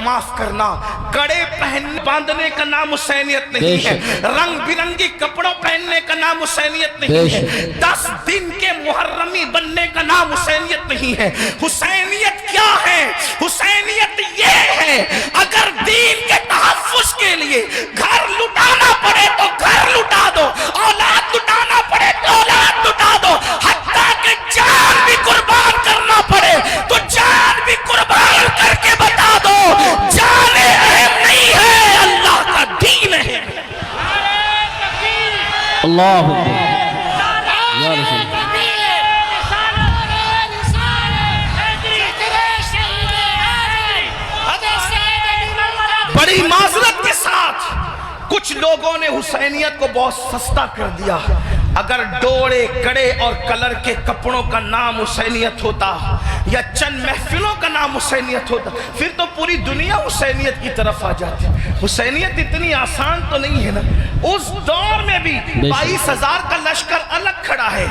معاف کرنا، کڑے باندھنے کا نام حسینیت نہیں ہے، رنگ برنگی کپڑوں پہننے کا نام حسینیت نہیں ہے، 10 دن کے محرمی بننے کا نام حسینیت نہیں ہے۔ حسینیت کیا ہے؟ حسینیت یہ ہے اگر دین کے تحفظ کے لیے گھر لٹانا پڑے تو گھر لٹا دو، اولاد لٹانا پڑے تو اولاد لٹا دو، حتیٰ کہ جان بھی قربان کرنا پڑے تو جان بھی قربان کر کے بتا دو، جان اہم نہیں ہے، اللہ کا دین ہے۔ اللہ یا رسول بڑی معذرت کے ساتھ کچھ لوگوں نے حسینیت کو بہت سستا کر دیا۔ اگر ڈوڑے کڑے اور کلر کے کپڑوں کا نام حسینیت ہوتا یا چند محفلوں کا نام حسینیت ہوتا پھر تو پوری دنیا حسینیت کی طرف آ جاتی۔ حسینیت اتنی آسان تو نہیں ہے نا۔ اس دور میں بھی 22,000 کا لشکر الگ کھڑا ہے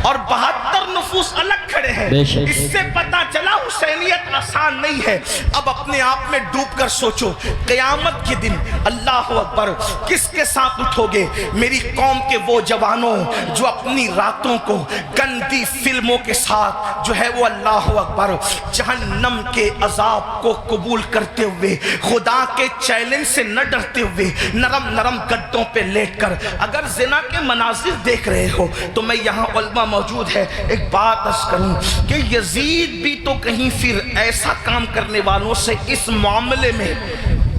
اور 72 نفوس الگ کھڑے ہیں۔ اس سے پتا چلا حسینیت آسان نہیں ہے۔ اب اپنے آپ میں ڈوب کر سوچو، قیامت کے دن اللہ اکبر کس کے ساتھ اٹھو گے؟ میری قوم کے وہ جوانوں جو اپنی راتوں کو گندی فلموں کے ساتھ جو ہے وہ اللہ اکبر جہنم کے عذاب کو قبول کرتے ہوئے، خدا کے چیلنج سے نہ ڈرتے ہوئے، نرم نرم گدوں پہ لیٹ کر اگر زنا کے مناظر دیکھ رہے ہو تو میں یہاں علماء موجود ہے، ایک بات عرض کروں کہ یزید بھی تو کہیں پھر ایسا کام کرنے والوں سے اس معاملے میں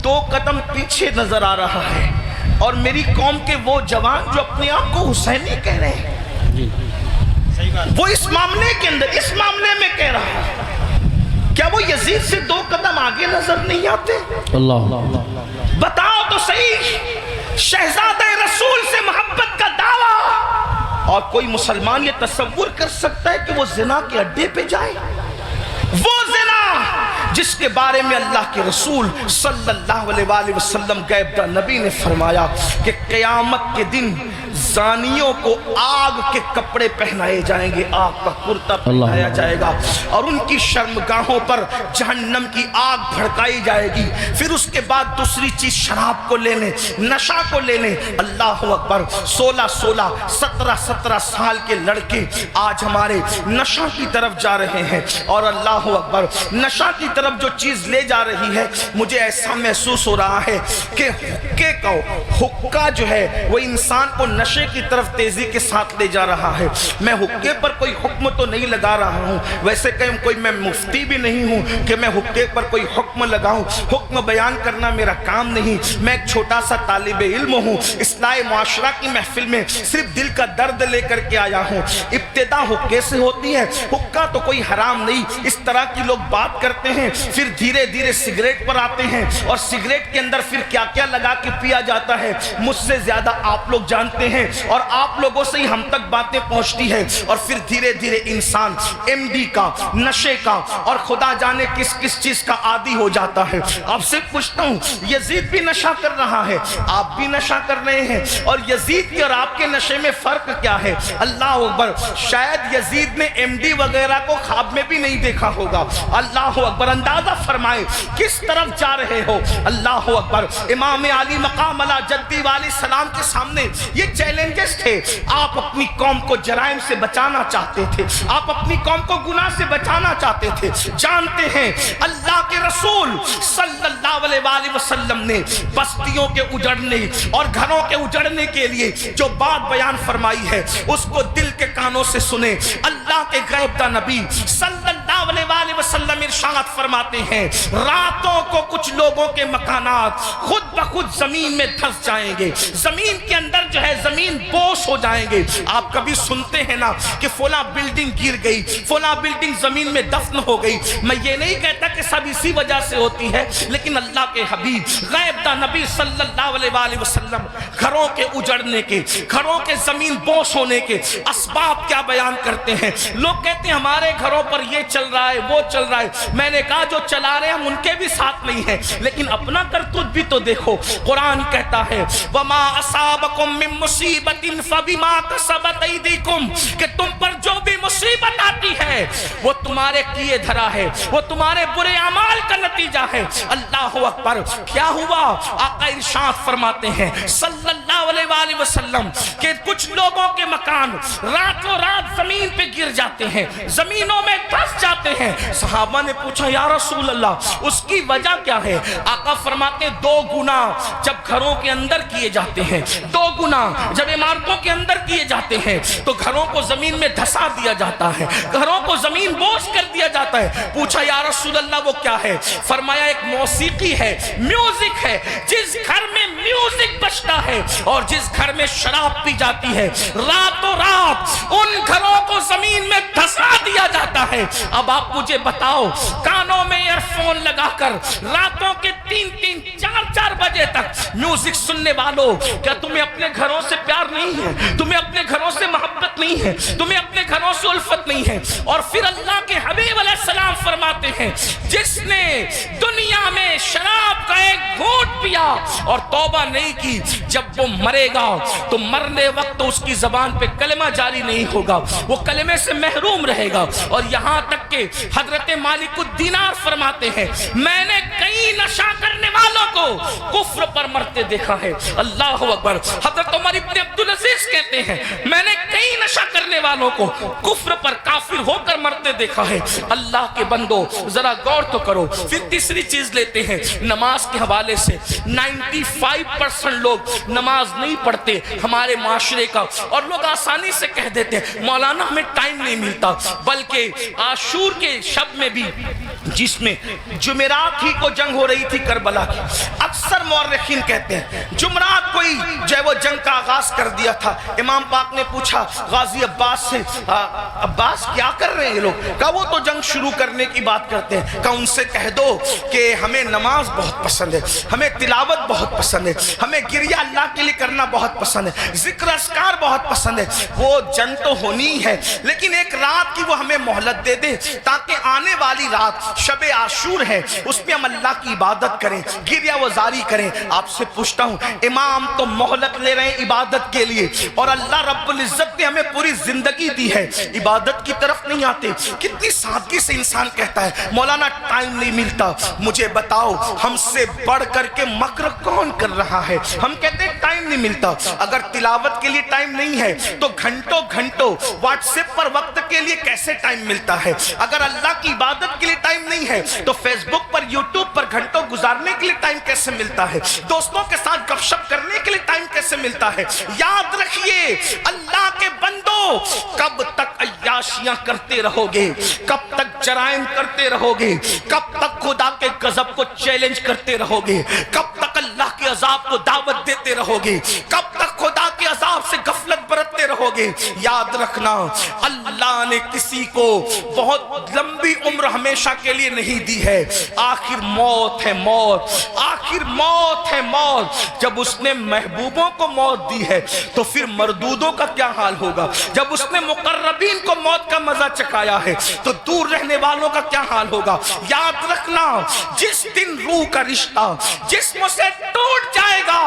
2 قدم پیچھے نظر آ رہا ہے، اور میری قوم کے وہ جوان جو اپنے آپ کو حسینی کہہ رہے ہیں وہ اس معاملے کے اندر اس معاملے میں کہہ رہا ہے، کیا وہ یزید سے 2 قدم آگے نظر نہیں آتے؟ اللہ بتاؤ تو صحیح، شہزادہ رسول سے محبت کا دعویٰ، اور کوئی مسلمان یہ تصور کر سکتا ہے کہ وہ زنا کے اڈے پہ جائے؟ وہ زنا جس کے بارے میں اللہ کے رسول صلی اللہ علیہ وآلہ وسلم غیب داں نبی نے فرمایا کہ قیامت کے دن زانیوں کو آگ کے کپڑے پہنائے جائیں گے، آگ کا کرتا پہنایا جائے گا، اور ان کی شرمگاہوں پر جہنم کی آگ بھڑکائی جائے گی۔ پھر اس کے بعد دوسری چیز شراب کو لینے، نشہ کو لینے۔ اللہ اکبر، 16 17 سال کے لڑکے آج ہمارے نشہ کی طرف جا رہے ہیں، اور اللہ اکبر نشہ کی طرف جو چیز لے جا رہی ہے، مجھے ایسا محسوس ہو رہا ہے کہ حقہ جو ہے وہ انسان کو نشے کی طرف تیزی کے ساتھ لے جا رہا ہے۔ میں حقے پر کوئی حکم تو نہیں لگا رہا ہوں، ویسے کہ کوئی میں مفتی بھی نہیں ہوں کہ میں حقے پر کوئی حکم لگاؤں، حکم بیان کرنا میرا کام نہیں۔ میں ایک چھوٹا سا طالب علم ہوں، اصلاح معاشرہ کی محفل میں صرف دل کا درد لے کر کے آیا ہوں۔ ابتدا حقے سے ہوتی ہے، حقہ تو کوئی حرام نہیں، اس طرح کی لوگ بات کرتے ہیں، پھر دھیرے دھیرے سگریٹ پر آتے ہیں، اور سگریٹ کے اندر پھر کیا کیا لگا کے پیا جاتا ہے مجھ سے زیادہ آپ لوگ جانتے ہیں، اور آپ لوگوں سے ہی ہم تک باتیں پہنچتی ہیں، اور پھر دھیرے دھیرے انسان ایم ڈی کا، نشے کا، اور خدا جانے کس کس چیز کا عادی ہو جاتا ہے۔ آپ سے پوچھتا ہوں، یزید بھی نشہ کر رہا ہے، آپ بھی نشہ کر رہے ہیں، اور یزید کے اور آپ کے نشے میں فرق کیا ہے؟ اللہ اکبر، شاید یزید نے ایم ڈی وغیرہ کو خواب میں بھی نہیں دیکھا ہوگا۔ اللہ اکبر، اندازہ فرمائے کس طرف جا رہے ہو۔ اللہ اکبر، امام علی مقام علی جدی والی سلام کے سامنے یہ چیلنجز تھے۔ آپ اپنی قوم کو جرائم سے بچانا چاہتے تھے، آپ اپنی قوم کو گناہ سے بچانا چاہتے تھے۔ جانتے ہیں اللہ کے رسول صلی اللہ علیہ وآلہ وسلم نے بستیوں کے اجڑنے اور گھروں کے اجڑنے کے لیے جو بات بیان فرمائی ہے اس کو دل کے کانوں سے سنیں۔ اللہ کے غیب داں نبی صلی اللہ علیہ وآلہ وسلم ارشاد فرماتے ہیں، راتوں کو کچھ لوگوں کے مکانات خود بخود زمین میں دھس جائیں گے، زمین کے اندر جو ہے زمین بوس ہو جائیں گے۔ آپ کبھی سنتے ہیں نا کہ فلاں بلڈنگ گر گئی، فلاں بلڈنگ زمین میں دفن ہو گئی۔ میں یہ نہیں کہتا کہ سب اسی وجہ سے ہوتی ہے، لیکن اللہ کے حبیب غیب داں نبی صلی اللہ علیہ وآلہ وسلم گھروں کے اجڑنے کے، گھروں کے زمین بوس ہونے کے اسباب کیا بیان کرتے ہیں۔ لوگ کہتے ہیں ہمارے گھروں پر یہ چل رہا ہے وہ چل رہا ہے. میں نے کہا جو چلا رہے ہیں ہم ان کے بھی ساتھ نہیں ہیں, لیکن اپنا کرتوت بھی تو دیکھو. قرآن کہتا ہے وما اصابکم من مصیبت فبما کسبت ایدیکم, کہ تم پر جو بھی مصیبت آتی ہے وہ تمہارے کیے دھرا ہے, وہ تمہارے برے اعمال کا نتیجہ ہے. اللہ اکبر. کیا ہوا؟ آقا ارشاد فرماتے ہیں صلی اللہ علیہ وآلہ وسلم کہ کچھ لوگوں کے مکان راتوں رات زمین پہ گر جاتے ہیں, زمینوں میں دھس جاتے ہیں. صحابہ نے پوچھا یا رسول اللہ اس کی وجہ کیا ہے؟ آقا فرماتے 2 گناہ جب گھروں کے اندر کیے جاتے ہیں, 2 گناہ جب عمارتوں کے اندر کیے جاتے ہیں تو گھروں کو زمین میں دھسا دیا جاتا ہے, گھروں کو زمین بوس کر دیا جاتا ہے. پوچھا یا رسول اللہ وہ کیا ہے؟ فرمایا ایک موسیقی ہے, میوزک ہے. جس گھر میں میوزک بجتا ہے اور جس گھر میں شراب پی جاتی ہے راتوں رات ان گھروں کو زمین میں دھسا دیا جاتا ہے. اب آپ مجھے بتاؤ کانوں میں ایئر فون لگا کر راتوں کے 3-3 4-4 بجے تک میوزک سننے والوں, کیا تمہیں اپنے گھروں سے پیار نہیں ہے؟ تمہیں اپنے گھروں سے محبت نہیں ہے؟ تمہیں اپنے گھروں سے الفت نہیں ہے؟ اور پھر اللہ کے حبیب علیہ السلام فرماتے ہیں جس نے دنیا میں شراب کا ایک گھونٹ پیا اور توبہ نہیں کی, جب وہ مرے گا تو مرنے وقت اس کی زبان پہ کلمہ جاری نہیں ہوگا, وہ کلمے سے محروم رہے گا. اور یہاں تک کہ حضرت مالک الدینار فرماتے ہیں میں نے کئی نشہ کرنے والوں کو کفر پر مرتے دیکھا ہے. اللہ اکبر. حضرت عمر ابن عبدالعزیز کہتے ہیں میں نے کئی نشہ کرنے والوں کو کفر پر کافر ہو کر مرتے دیکھا ہے. اللہ کے بندو ذرا غور تو کرو. پھر تیسری چیز لیتے ہیں نماز کے حوالے سے. 95% لوگ نماز نہیں پڑھتے ہمارے معاشرے کا, اور لوگ آسانی سے کہہ دیتے ہیں مولانا ہمیں ٹائم نہیں ملتا. بلکہ عاشور کے شب میں بھی جس میں جمعرات ہی کو جنگ ہو رہی تھی کربلا کی, اکثر مورخین کہتے ہیں جمعرات کو ہی جو ہے وہ جنگ کا آغاز کر دیا تھا. امام پاک نے پوچھا غازی عباس سے عباس کیا کر رہے ہیں یہ لوگ؟ کہا وہ تو جنگ شروع کرنے کی بات کرتے ہیں. کہا ان سے کہہ دو کہ ہمیں نماز بہت پسند ہے, ہمیں تلاوت بہت پسند ہے, ہمیں گریہ اللہ کے لیے کرنا بہت پسند ہے, ذکر اذکار بہت پسند ہے. وہ جنگ تو ہونی ہے لیکن ایک رات کی وہ ہمیں مہلت دے دے تاکہ آنے والی رات شب عاشور ہے اس میں ہم اللہ کی عبادت کریں, گریہ وزاری کریں. آپ سے پوچھتا ہوں امام تو مہلت لے رہے ہیں عبادت کے لیے اور اللہ رب العزت نے ہمیں پوری زندگی دی ہے, عبادت کی طرف نہیں آتے. کتنی سادگی سے انسان کہتا ہے مولانا ٹائم نہیں ملتا. مجھے بتاؤ ہم سے بڑھ کر کے مکر کون کر رہا ہے؟ ہم کہتے ہیں ٹائم نہیں ملتا. اگر تلاوت کے لیے ٹائم نہیں ہے تو گھنٹوں گھنٹوں واٹس ایپ پر وقت کے لیے کیسے ٹائم ملتا ہے؟ اگر اللہ کی عبادت کے لیے ٹائم نہیں ہے تو فیس بک پر یوٹیوب پر گھنٹوں گزارنے کے لیے ٹائم کیسے ملتا ہے؟ دوستوں کے ساتھ گپ شپ کرنے کے لیے ٹائم کیسے ملتا ہے؟ یاد رکھیے اللہ کے بندو, کب تک عیاشیاں کرتے رہو گے؟ کب تک جرائم کرتے رہو گے؟ کب تک خدا کے غضب کو چیلنج کرتے رہو گے؟ کب تک اللہ کے عذاب کو دعوت دیتے رہو گے؟ کب تک خدا کے عذاب سے غفلت برتتے رہو گے؟ یاد رکھنا اللہ نے کسی کو بہت لمبی عمر ہمیشہ کے لیے نہیں دی ہے. آخر موت ہے موت, آخر موت ہے موت. جب اس نے محبوبوں کو موت دی ہے تو پھر مردودوں کا کیا حال ہوگا؟ جب اس نے مقربین کو موت کا مزہ چکھایا ہے تو دور رہنے والوں کا کیا حال ہوگا؟ یاد رکھنا جس دن روح کا رشتہ جسم سے ٹوٹ جائے گا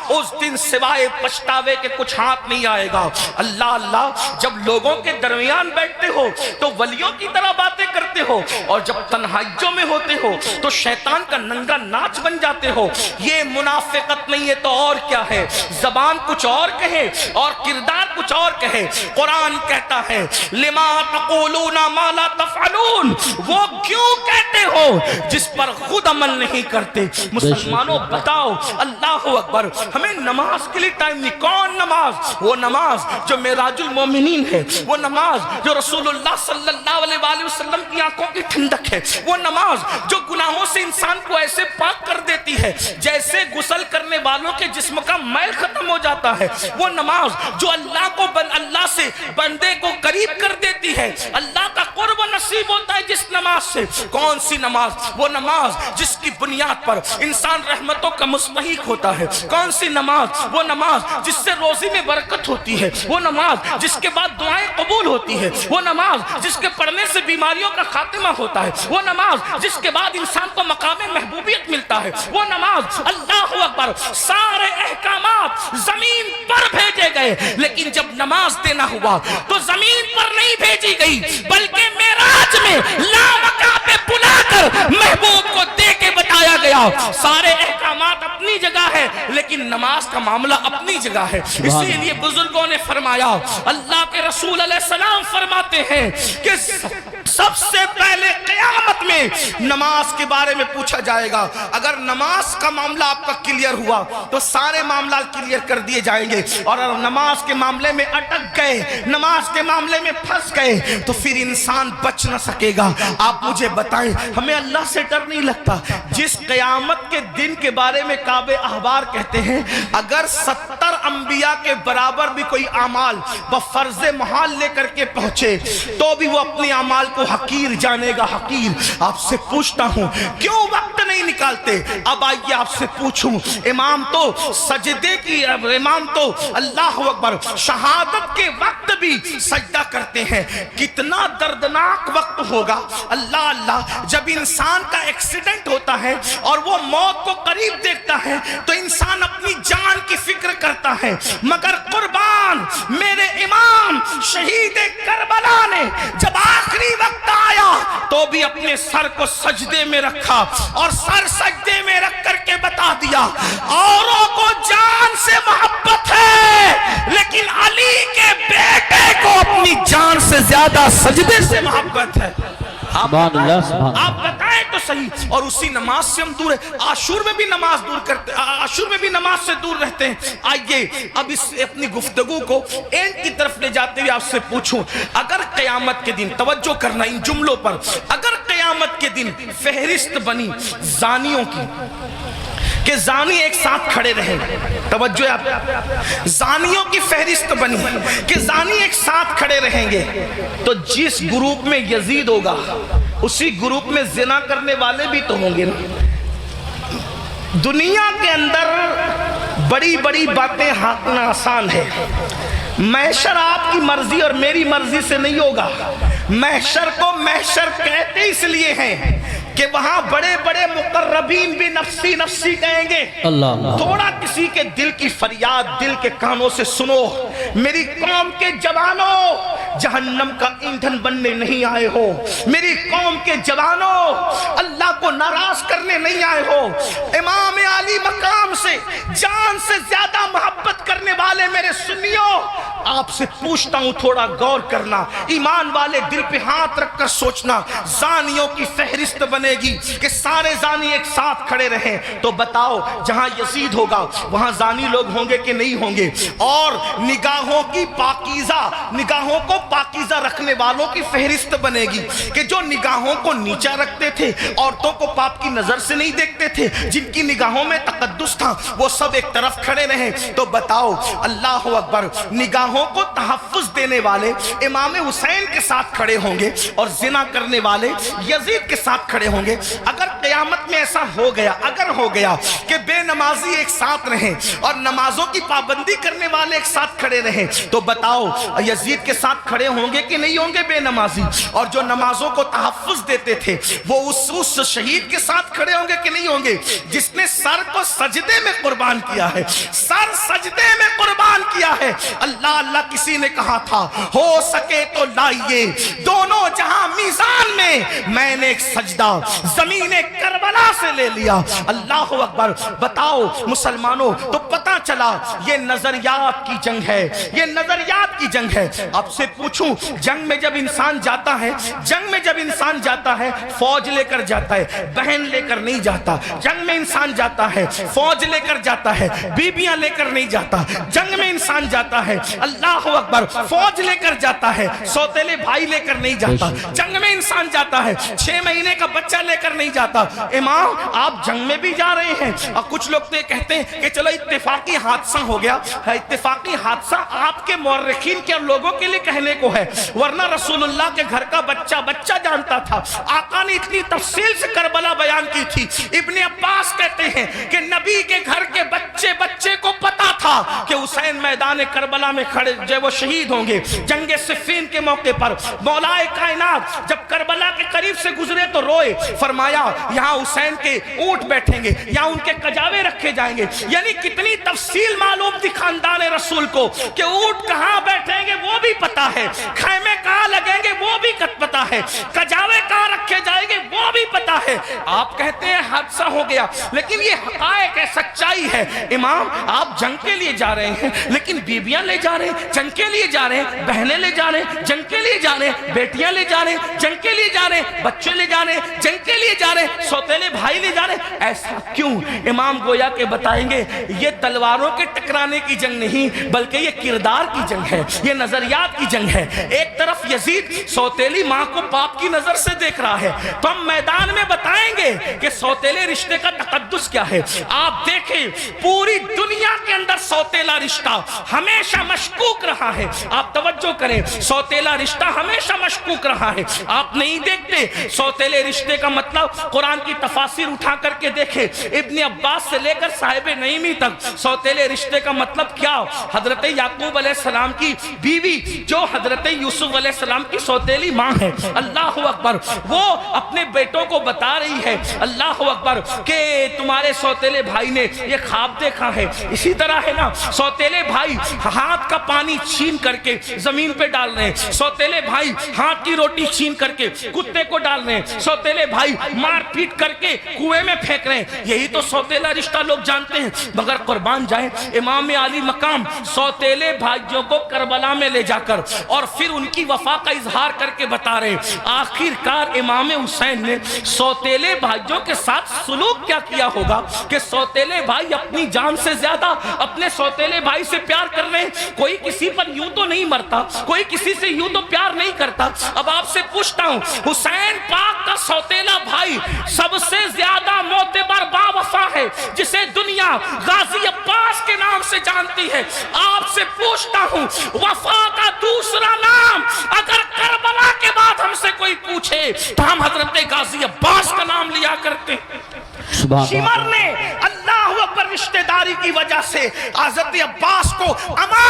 اس دن سوائے پچھتاوے کے کچھ ہاتھ نہیں آئے گا. اللہ اللہ, جب لوگوں کے درمیان بیٹھتے ہو تو ولیوں کی طرح باتیں کرتے ہو اور جب تنہائیوں میں ہوتے ہو تو شیطان کا ننگا ناچ بن جاتے ہو. یہ منافقت نہیں ہے تو اور کیا ہے؟ زبان کچھ اور کہے اور کردار کچھ اور کہے. قرآن کہتا ہے لما تقولون ما لا تفعلون, وہ کیوں کہتے ہو جس پر خود عمل نہیں کرتے. مسلمانوں بتاؤ, اللہ اکبر, ہمیں نماز کے لیے ٹائم نہیں. کون نماز؟ وہ نماز جو معراج المومنین ہے, وہ نماز جو رسول اللہ صلی اللہ علیہ وآلہ وسلم کی آنکھوں کی ٹھنڈک ہے, وہ نماز جو گناہوں سے انسان کو ایسے پاک کر دیتی دیتی ہے جیسے غسل کرنے والوں کے جسم کا میل ختم ہو جاتا ہے، وہ نماز جو اللہ سے بندے کو قریب کر دیتی ہے، اللہ کا قرب نصیب ہوتا ہے جس نماز سے۔ کون سی نماز؟ وہ نماز جس کی بنیاد پر انسان رحمتوں کا مستحق ہوتا ہے۔ کون سی نماز؟ وہ نماز جس سے روزی میں برکت ہوتی ہے، وہ نماز جس کے بعد دعائیں قبول ہوتی ہے، وہ نماز جس کے پڑھنے سے بیماریوں کا خاتمہ ہوتا ہے، وہ نماز جس کے بعد انسان کو مقام محبوبیت ملتا ہے، وہ نماز۔ اللہ اکبر، سارے احکامات زمین پر بھیجے گئے، لیکن جب نماز دینا ہوا تو زمین پر نہیں بھیجی گئی بلکہ معراج میں لامکاں پہ بلا کر محبوب کو دے کے بتایا گیا۔ سارے احکامات اپنی جگہ ہے لیکن نماز کا معاملہ اپنی جگہ ہے۔ اسی لیے بزرگوں نے فرمایا، اللہ کے رسول علیہ السلام فرماتے ہیں کہ سب سے پہلے قیامت میں نماز کے بارے میں پوچھا جائے گا۔ اگر نماز کا معاملہ آپ کا کلیئر ہوا تو سارے معاملات کلیئر کر دیے جائیں گے، اور اگر نماز کے معاملے میں اٹک گئے، نماز کے معاملے میں پھنس گئے تو پھر انسان بچ نہ سکے گا۔ آپ مجھے بتائیں، ہمیں اللہ سے ڈر نہیں لگتا؟ جس قیامت کے دن کے بارے میں کعب احبار کہتے ہیں، اگر 70 انبیاء کے برابر بھی کوئی اعمال بفرض محال لے کر کے پہنچے تو بھی وہ اپنے اعمال کو حقیر جانے گا، حقیر۔ آپ سے پوچھتا ہوں کیوں وقت نہیں نکالتے؟ اب آئیے آپ سے پوچھوں، امام تو سجدے کی، امام تو اللہ اکبر شہادت کے وقت بھی سجدہ کرتے ہیں، کتنا دردناک وقت ہوگا۔ اللہ اللہ، جب انسان کا ایکسیڈنٹ ہوتا ہے اور وہ موت کو قریب دیکھتا ہے تو انسان اپنی جان کی فکر کرتا ہے، مگر قربان میرے امام شہید کربلا نے جب آخری وقت آیا تو بھی اپنے سر کو سجدے میں رکھا اور سر سجدے میں رکھ کر کے بتا دیا، اوروں کو جان سے محبت ہے لیکن علی کے بیٹے کو اپنی جان سے زیادہ سجدے سے محبت ہے۔ سبحان اللہ، سبحان آپ بتائیں تو صحیح۔ اور اسی نماز سے ہم دور ہیں، عاشور میں بھی نماز دور کرتے، عاشور میں بھی نماز سے دور رہتے ہیں۔ آئیے اب اس اپنی گفتگو کو اینڈ کی طرف لے جاتے ہوئے آپ سے پوچھوں، اگر قیامت کے دن، توجہ کرنا ان جملوں پر، اگر قیامت کے دن فہرست بنی زانیوں کی کہ زانی ایک ساتھ کھڑے رہیں، توجہ آپ، زانیوں کی فہرست بنی کہ زانی ایک ساتھ کھڑے رہیں گے تو جس گروپ میں یزید ہوگا اسی گروپ میں زنا کرنے والے بھی تو ہوں گے نا۔ دنیا کے اندر بڑی بڑی باتیں ہانکنا آسان ہے، محشر آپ کی مرضی اور میری مرضی سے نہیں ہوگا۔ محشر کو محشر کہتے اس لیے ہیں کہ وہاں بڑے بڑے مقربین بھی نفسی نفسی کہیں گے۔ اللہ، تھوڑا کسی کے دل کی فریاد دل کے کانوں سے سنو، میری قوم کے جوانوں جہنم کا ایندھن بننے نہیں آئے ہو، میری قوم کے جوانوں اللہ کو ناراض کرنے نہیں آئے ہو، امام علی مقام سے جان سے زیادہ محبت کرنے والے میرے سنیوں، آپ سے پوچھتا ہوں تھوڑا غور کرنا، ایمان والے دل پہ ہاتھ رکھ کر سوچنا، زانیوں کی فہرست بنے گی کہ سارے زانی ایک ساتھ کھڑے رہیں تو بتاؤ جہاں یزید ہوگا وہاں زانی لوگ ہوں گے کہ نہیں ہوں گے؟ اور نگاہوں کی پاکیزہ، نگاہوں کو پاکیزہ رکھنے والوں کی فہرست بنے گی کہ جو نگاہوں کو نیچا رکھتے تھے، عورتوں کو پاپ کی نظر سے نہیں دیکھتے تھے، جن کی نگاہوں میں تقدس تھا وہ سب ایک طرف کھڑے رہیں تو بتاؤ اللہ اکبر نگاہوں کو تحفظ دینے والے امام حسین کے ساتھ کھڑے ہوں گے اور زنا کرنے والے یزید کے ساتھ کھڑے ہوں گے۔ اگر قیامت میں ایسا ہو گیا، اگر ہو گیا کہ بے نمازی ایک ساتھ رہیں اور نمازوں کی پابندی کرنے والے ایک ساتھ کھڑے رہیں تو بتاؤ یزید کے ساتھ کھڑے ہوں گے کہ نہیں ہوں گے بے نمازی؟ اور جو نمازوں کو تحفظ دیتے تھے وہ اس شہید کے ساتھ کھڑے ہوں گے کہ نہیں ہوں گے جس نے سر کو سجدے میں قربان کیا ہے، سر سجدے میں قربان کیا ہے؟ اللہ اللہ کسی نے کہا تھا ہو سکے تو لائیے دونوں جہاں میزان میں نے ایک سجدہ زمین کربلا سے لے لیا۔ اللہ اکبر، بتاؤ مسلمانوں، تو پتا چلا یہ نظریات کی جنگ ہے، یہ نظریات کی جنگ ہے۔ آپ سے پوچھوں جنگ میں جب انسان جاتا ہے، جنگ میں جب انسان جاتا ہے فوج لے کر جاتا ہے، بہن لے کر نہیں جاتا۔ جنگ میں انسان جاتا ہے فوج لے کر جاتا ہے، بیویاں لے کر نہیں جاتا۔ جنگ میں انسان جاتا ہے اللہ اکبر فوج لے کر جاتا ہے، سوتیلے بھائی لے کر نہیں جاتا۔ جنگ میں انسان جاتا ہے 6 مہینے کا بچہ بچہ لے کر نہیں جاتا. امام آپ جنگ میں بھی جا رہے ہیں اور کچھ لوگ تو یہ کہتے ہیں کہ چلو اتفاقی حادثہ ہو گیا. اتفاقی حادثہ آپ کے مورخین کے لوگوں کے لیے کہنے کو ہے, ورنہ رسول اللہ کے گھر کا بچہ بچہ جانتا تھا. آقا نے اتنی تفصیل سے کربلا بیان کی تھی. ابن عباس کہتے ہیں کہ نبی کے گھر کے بچے بچے کو پتا تھا کہ حسین میدان کربلا میں کھڑے جو وہ شہید ہوں گے جنگ صفین کے موقع پر. مولا کائنات جب کربلا کے قریب سے گزرے تو روئے, فرمایا یہاں حسین کے اونٹ بیٹھیں گے, یہاں ان کے کجاوے رکھے جائیں گے. یعنی کتنی تفصیل معلوم تھی خاندان رسول کو کہ اونٹ کہاں بیٹھیں گے وہ بھی پتا ہے, خیمے کہاں لگیں گے وہ بھی پتا ہے, کجاوے کہاں رکھے جائیں گے وہ بھی پتا ہے. آپ کہتے ہیں حادثہ ہو گیا, لیکن یہ حقائق ہے, سچائی ہے. امام آپ جنگ کے لیے جا رہے ہیں لیکن بیویاں لے جا رہے ہیں, جنگ کے لیے جا رہے ہیں, بہنیں لے جا رہے ہیں, جنگ کے لیے جا رہے ہیں, بیٹیاں لے جا رہے ہیں, جنگ کے لیے جا رہے ہیں, بچے لے جا رہے ہیں, جنگ کے لیے جا رہے ہیں, سوتیلے بھائی لے جا رہے ہیں. ایسا کیوں؟ امام گویا کہ بتائیں گے یہ تلواروں کے ٹکرانے کی جنگ نہیں بلکہ یہ کردار کی جنگ ہے, یہ نظریات کی جنگ ہے. ایک طرف یزید سوتیلی ماں کو باپ کی نظر سے دیکھ رہا ہے, تو ہم میدان میں بتائیں گے کہ سوتیلے رشتے کا تقدس کیا ہے. آپ دیکھیں پوری دنیا کے اندر سوتیلا رشتہ ہمیشہ مشکوک رہا ہے. آپ توجہ کریں, سوتیلا رشتہ ہمیشہ مشکوک رہا ہے. آپ نہیں دیکھتے سوتیلے رشتے کا مطلب قرآن کی تفاسیر اٹھا کر کے دیکھیں, ابن عباس سے لے کر صاحب نعیمی تک سوتیلے رشتے کا مطلب کیا. حضرت یعقوب علیہ السلام کی بیوی جو حضرت یوسف علیہ السلام کی سوتیلی ماں ہے, اللہ اکبر, وہ اپنے بیٹوں کو بتا رہی ہے اللہ اکبر کہ تمہارے سوتیلے بھائی نے یہ خواب دیکھا ہے. اسی طرح ہے نا سوتیلے بھائی ہاتھ کا پانی چھین کر کے زمین پہ ڈال رہے ہیں, سوتیلے بھائی ہاتھ کی روٹی چھین کر کے کتے کو ڈال رہے ہیں, سوتیلے بھائی مار پیٹ کر کے کنویں میں پھینک رہے ہیں. یہی تو سوتیلا رشتہ لوگ جانتے ہیں. مگر قربان جائیں امام علی مقام سوتیلے بھائیوں کو کربلا میں لے جا کر اور پھر ان کی وفا کا اظہار کر کے بتا رہے ہیں. آخر کار امام حسین نے سوتیلے بھائیوں کے ساتھ سلوک کیا کیا ہوگا کہ سوتیلے بھائی اپنی جان سے زیادہ اپنے سوتیلے بھائی سے پیار کر رہے ہیں. کوئی کسی پر یوں تو نہیں مرتا, کوئی کسی سے یوں تو پیار نہیں کرتا. اب آپ سے پوچھتا ہوں, حسین پاک کا سوتیلا بھائی سب سے زیادہ معتبر با وفا ہے جسے دنیا غازی عباس کے نام سے جانتی ہے. آپ سے پوچھتا ہوں وفا کا دوسرا نام اگر کربلا کے بعد ہم سے کوئی پوچھے تو ہم حضرت غازی عباس کا نام لیا کرتے. شمر نے اللہ اکبر رشتہ داری کی وجہ سے حضرت عباس کو امان